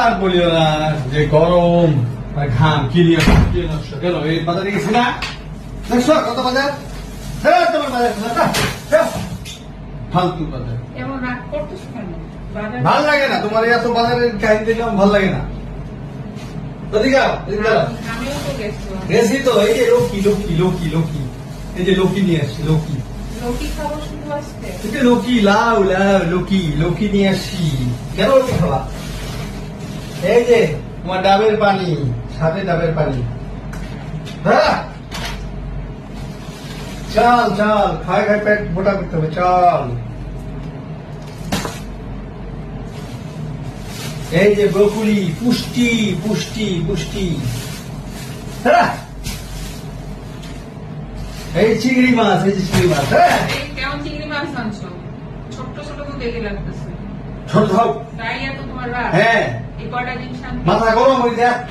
আর বলিও না, যে গরম আর ঘাম কি নিয়ে নষ্ট কেন? এই বাজারে গেছি না, দেখছো কত বাজার? হ্যাঁ তোমার বাজার ফালতু বাজার। ভাল লাগে না তোমার এত বাজারের কাহিনী দেখলাম, ভাল লাগে না। গেছি তো, এই যে লক্ষ্মী লক্ষ্মী লক্ষ্মী লক্ষ্মী, এই যে লক্ষ্মী নিয়ে আসছি, লক্ষ্মী লক্ষ্মী লাউ লাউ লক্ষ্মী লক্ষ্মী নিয়ে আসছি। কেন লক্ষ্মী খাবা? এই যে তোমার ডাবের পানি, সাথে ডাবের পানি। হ্যাঁ চাল চাল খাই খাই পেট মোটা করতে হবে, চাল। এই যে ব্রকুলি, পুষ্টি পুষ্টি পুষ্টি। হ্যাঁ এই চিংড়ি মাছ, এই যে চিংড়ি মাছ। হ্যাঁ কেমন চিংড়ি মাছ আনছো? ছোট্ট ছোট তো দেখে লাগতেছে। ছোট হোক। তাই এত তোমার রাগ? হ্যাঁ এই কয়টা জিনিস আনতে মাথা গরম হয়েছে, এত